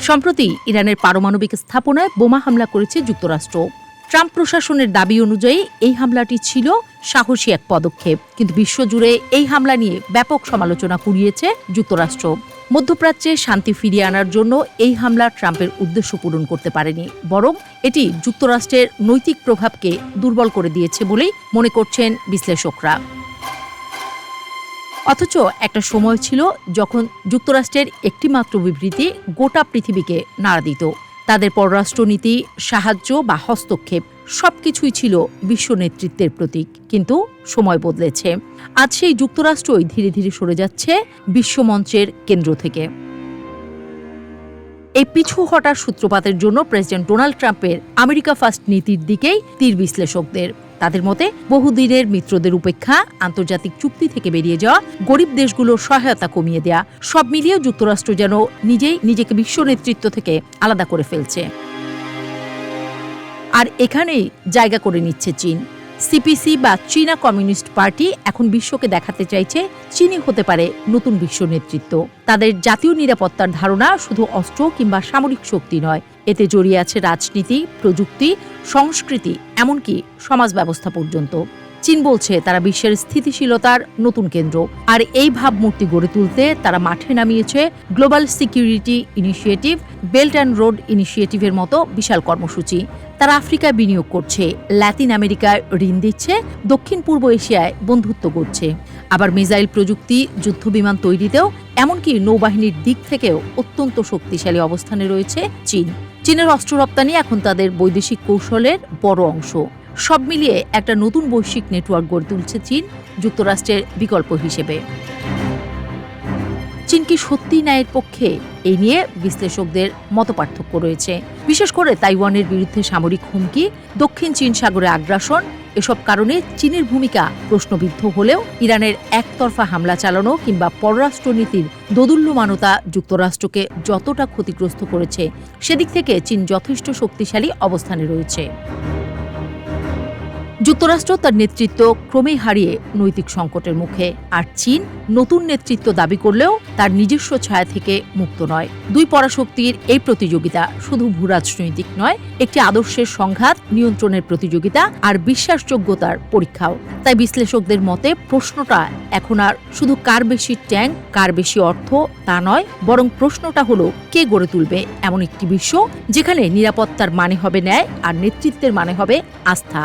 সম্প্রতি ইরানের পারমাণবিক স্থাপনায় বোমা হামলা করেছে যুক্তরাষ্ট্র। ট্রাম্প প্রশাসনের দাবি অনুযায়ী এই হামলাটি ছিল সাহসী এক পদক্ষেপ, কিন্তু বিশ্বজুড়ে এই হামলা নিয়ে ব্যাপক সমালোচনা কুড়িয়েছে যুক্তরাষ্ট্র। মধ্যপ্রাচ্যে শান্তি ফিরিয়ে আনার জন্য এই হামলা ট্রাম্পের উদ্দেশ্য পূরণ করতে পারেনি, বরং এটি যুক্তরাষ্ট্রের নৈতিক প্রভাবকে দুর্বল করে দিয়েছে বলেই মনে করছেন বিশ্লেষকরা। অথচ একটা সময় ছিল যখন যুক্তরাষ্ট্রের একটিমাত্র বিবৃতি গোটা পৃথিবীকে নাড়া দিত। তাদের পররাষ্ট্রনীতি, সাহায্য বা হস্তক্ষেপ সবকিছুই ছিল বিশ্ব নেতৃত্বের প্রতীক। কিন্তু সময় বদলেছে। আজ সেই যুক্তরাষ্ট্রই ধীরে ধীরে সরে যাচ্ছে বিশ্বমঞ্চের কেন্দ্র থেকে। এই পিছু হটার সূত্রপাতের জন্য প্রেসিডেন্ট ডোনাল্ড ট্রাম্পের আমেরিকা ফার্স্ট নীতির দিকেই তীর বিশ্লেষকদের। তাদের মতে, বহুদিনের মিত্রদের উপেক্ষা, আন্তর্জাতিক চুক্তি থেকে বেরিয়ে যাওয়া, গরিব দেশগুলোর সহায়তা কমিয়ে দেয়া, সব মিলিয়ে যুক্তরাষ্ট্র যেন নিজেকে বিশ্ব নেতৃত্ব থেকে আলাদা করে ফেলছে। আর এখানেই জায়গা করে নিচ্ছে চীন। সিপিসি বা চীনা কমিউনিস্ট পার্টি এখন বিশ্বকে দেখাতে চাইছে চীনই হতে পারে নতুন বিশ্ব নেতৃত্ব। তাদের জাতীয় নিরাপত্তার ধারণা শুধু অস্ত্র কিংবা সামরিক শক্তি নয়, এতে জড়িয়ে আছে রাজনীতি, প্রযুক্তি, সংস্কৃতি, এমনকি সমাজ ব্যবস্থা পর্যন্ত। চীন বলছে তারা বিশ্বের স্থিতিশীলতার নতুন কেন্দ্র, আর এই ভাবমূর্তি গড়ে তুলতে তারা মাঠে নামিয়েছে global security initiative, belt and road ইনিশিয়েটিভের মতো বিশাল কর্মসূচি। তারা আফ্রিকায় বিনিয়োগ করছে, লাতিন আমেরিকায় ঋণ দিচ্ছে, দক্ষিণ পূর্ব এশিয়ায় বন্ধুত্ব করছে। আবার মিসাইল প্রযুক্তি, যুদ্ধবিমান তৈরিতেও, এমনকি নৌবাহিনীর দিক থেকেও অত্যন্ত শক্তিশালী অবস্থানে রয়েছে চীন। চীনের অস্ত্র রপ্তানি এখন তাদের বৈদেশিক কৌশলের বড় অংশ। সব মিলিয়ে একটা নতুন বৈশ্বিক নেটওয়ার্ক গড়ে তুলছে চীন, যুক্তরাষ্ট্রের বিকল্প হিসেবে। চীন কি সত্যি ন্যায়ের পক্ষে? এই নিয়ে বিশ্লেষকদের মতপার্থক্য রয়েছে। বিশেষ করে তাইওয়ানের বিরুদ্ধে সামরিক হুমকি, দক্ষিণ চীন সাগরে আগ্রাসন, এসব কারণে চীনের ভূমিকা প্রশ্নবিদ্ধ হলেও ইরানের একতরফা হামলা চালানো কিংবা পররাষ্ট্রনীতির দোদুল্যমানতা যুক্তরাষ্ট্রকে যতটা ক্ষতিগ্রস্ত করেছে, সেদিক থেকে চীন যথেষ্ট শক্তিশালী অবস্থানে রয়েছে। যুক্তরাষ্ট্র তার নেতৃত্ব ক্রমেই হারিয়ে নৈতিক সংকটের মুখে, আর চীন নতুন নেতৃত্ব দাবি করলেও তার নিজস্ব ছায়া থেকে মুক্ত নয়। দুই পরাশক্তির এই প্রতিযোগিতা শুধু ভূরাজনৈতিক নয়, একটি আদর্শের সংঘাত, নিয়ন্ত্রণের প্রতিযোগিতা আর বিশ্বাসযোগ্যতার পরীক্ষাও। তাই বিশ্লেষকদের মতে প্রশ্নটা এখন আর শুধু কার বেশি ট্যাঙ্ক, কার বেশি অর্থ তা নয়, বরং প্রশ্নটা হলো কে গড়ে তুলবে এমন একটি বিশ্ব যেখানে নিরাপত্তার মানে হবে ন্যায় আর নেতৃত্বের মানে হবে আস্থা।